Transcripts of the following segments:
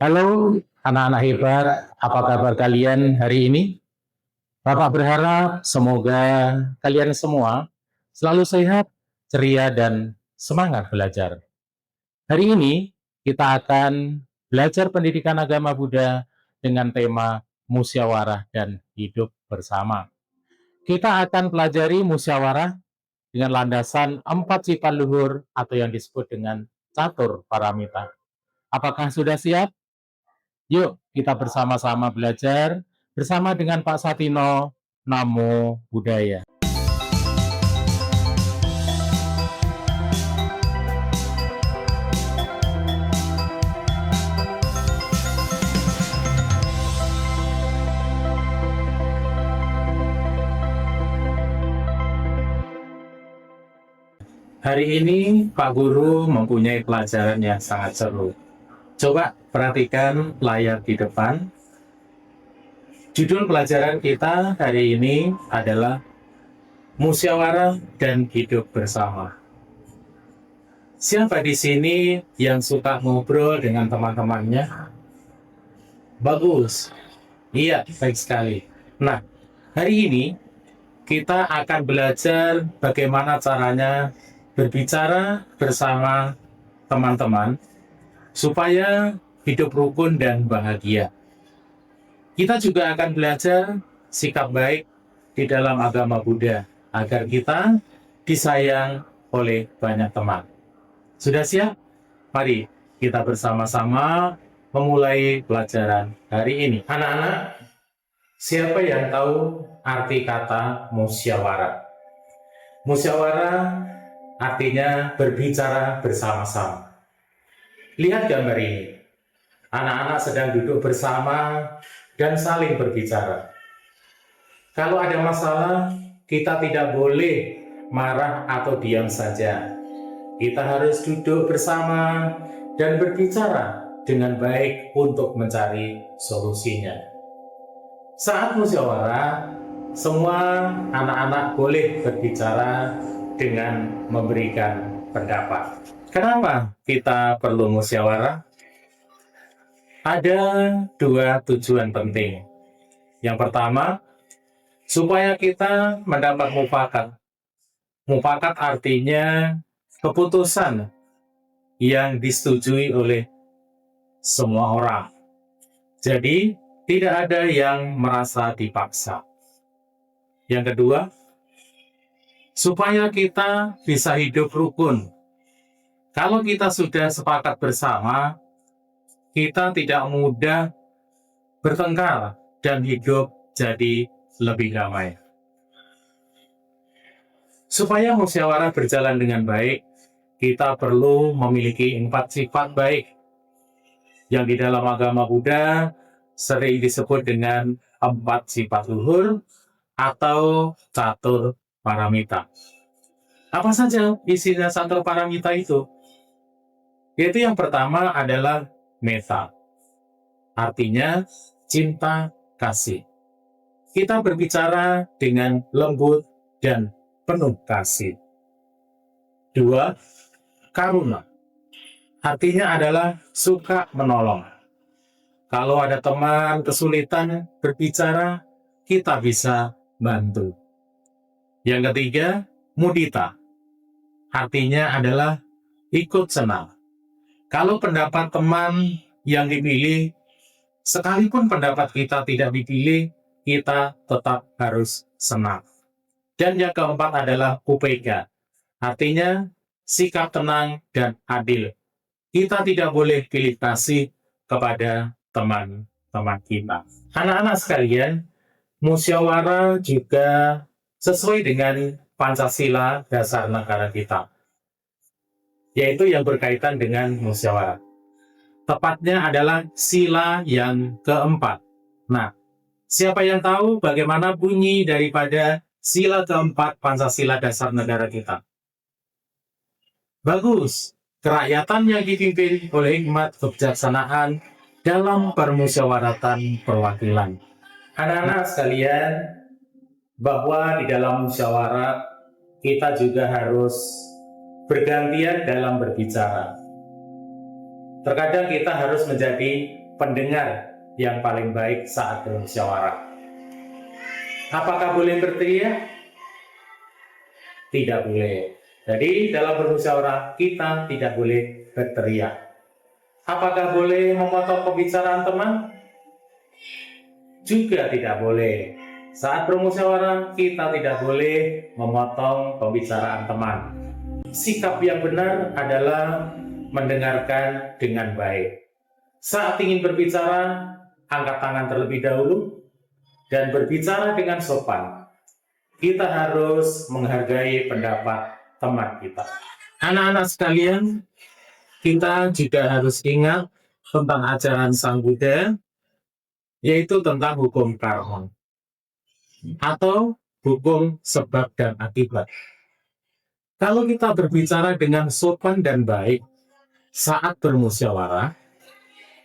Halo anak-anak hebat, apa kabar kalian hari ini? Bapak berharap semoga kalian semua selalu sehat, ceria, dan semangat belajar. Hari ini kita akan belajar pendidikan agama Buddha dengan tema musyawarah dan hidup bersama. Kita akan pelajari musyawarah dengan landasan 4 sifat luhur atau yang disebut dengan catur paramita. Apakah sudah siap? Yuk kita bersama-sama belajar bersama dengan Pak Satino. Namo Buddhaya. Hari ini Pak Guru mempunyai pelajaran yang sangat seru. Coba perhatikan layar di depan. Judul pelajaran kita hari ini adalah musyawarah dan hidup bersama. Siapa di sini yang suka ngobrol dengan teman-temannya? Bagus. Iya, baik sekali. Nah, hari ini kita akan belajar bagaimana caranya berbicara bersama teman-teman supaya hidup rukun dan bahagia. Kita juga akan belajar sikap baik di dalam agama Buddha agar kita disayang oleh banyak teman. Sudah siap? Mari kita bersama-sama memulai pelajaran hari ini. Anak-anak, siapa yang tahu arti kata musyawarah? Musyawarah artinya berbicara bersama-sama. Lihat gambar ini. Anak-anak sedang duduk bersama dan saling berbicara. Kalau ada masalah, kita tidak boleh marah atau diam saja. Kita harus duduk bersama dan berbicara dengan baik untuk mencari solusinya. Saat musyawarah, semua anak-anak boleh berbicara dengan memberikan pendapat. Kenapa kita perlu musyawarah? Ada 2 tujuan penting. Yang pertama, supaya kita mendapat mufakat. Mufakat artinya keputusan yang disetujui oleh semua orang. Jadi, tidak ada yang merasa dipaksa. Yang kedua, supaya kita bisa hidup rukun. Kalau kita sudah sepakat bersama, kita tidak mudah bertengkar dan hidup jadi lebih damai. Supaya musyawarah berjalan dengan baik, kita perlu memiliki 4 sifat baik yang di dalam agama Buddha sering disebut dengan 4 sifat luhur atau catur paramita. Apa saja isi catur paramita itu? Yaitu yang pertama adalah metta, artinya cinta kasih. Kita berbicara dengan lembut dan penuh kasih. 2, karuna, artinya adalah suka menolong. Kalau ada teman kesulitan berbicara, kita bisa bantu. Yang ketiga, mudita, artinya adalah ikut senang. Kalau pendapat teman yang dipilih, sekalipun pendapat kita tidak dipilih, kita tetap harus senang. Dan yang keempat adalah upeka, artinya sikap tenang dan adil. Kita tidak boleh pilih kasih kepada teman-teman kita. Anak-anak sekalian, musyawarah juga sesuai dengan Pancasila dasar negara kita, yaitu yang berkaitan dengan musyawarah. Tepatnya adalah sila yang keempat. Nah, siapa yang tahu bagaimana bunyi daripada sila keempat Pancasila dasar negara kita? Bagus. Kerakyatan yang dipimpin oleh hikmat kebijaksanaan dalam permusyawaratan perwakilan. Anak-anak sekalian, bahwa di dalam musyawarah kita juga harus bergantian dalam berbicara. Terkadang kita harus menjadi pendengar yang paling baik saat bermusyawarah. Apakah boleh berteriak? Tidak boleh. Jadi dalam bermusyawarah kita tidak boleh berteriak. Apakah boleh memotong pembicaraan teman? Juga tidak boleh. Saat bermusyawarah kita tidak boleh memotong pembicaraan teman. Sikap yang benar adalah mendengarkan dengan baik. Saat ingin berbicara, angkat tangan terlebih dahulu dan berbicara dengan sopan. Kita harus menghargai pendapat teman kita. Anak-anak sekalian, kita juga harus ingat tentang ajaran Sang Buddha, yaitu tentang hukum karma atau hukum sebab dan akibat. Kalau kita berbicara dengan sopan dan baik saat bermusyawarah,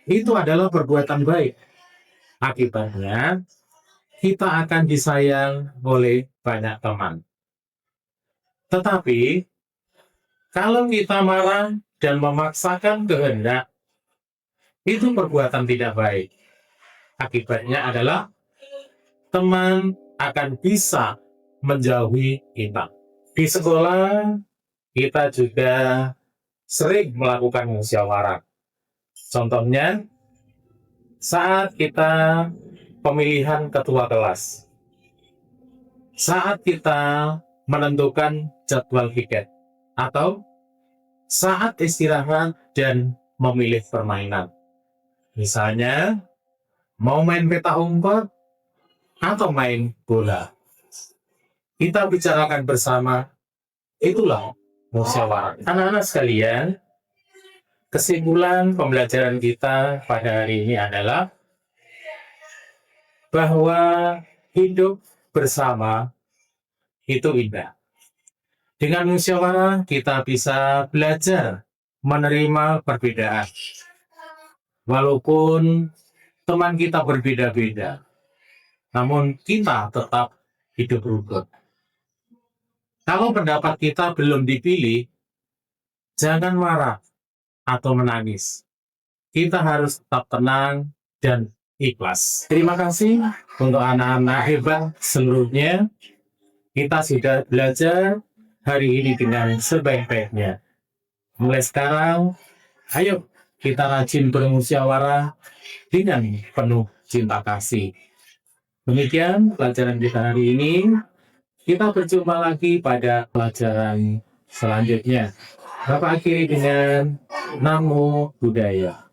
itu adalah perbuatan baik. Akibatnya, kita akan disayang oleh banyak teman. Tetapi, kalau kita marah dan memaksakan kehendak, itu perbuatan tidak baik. Akibatnya adalah teman akan bisa menjauhi kita. Di sekolah, kita juga sering melakukan musyawarah. Contohnya, saat kita pemilihan ketua kelas, saat kita menentukan jadwal piket, atau saat istirahat dan memilih permainan. Misalnya, mau main petak umpet atau main bola. Kita bicarakan bersama, itulah musyawarah. Anak-anak sekalian, kesimpulan pembelajaran kita pada hari ini adalah bahwa hidup bersama itu indah. Dengan musyawarah kita bisa belajar menerima perbedaan. Walaupun teman kita berbeda-beda, namun kita tetap hidup rukun. Kalau pendapat kita belum dipilih, jangan marah atau menangis. Kita harus tetap tenang dan ikhlas. Terima kasih untuk anak-anak hebat seluruhnya. Kita sudah belajar hari ini dengan sebaik-baiknya. Mulai sekarang, ayo kita rajin bermusyawarah dengan penuh cinta kasih. Demikian pelajaran kita hari ini. Kita berjumpa lagi pada pelajaran selanjutnya. Bapak akhiri dengan Namo Buddhaya.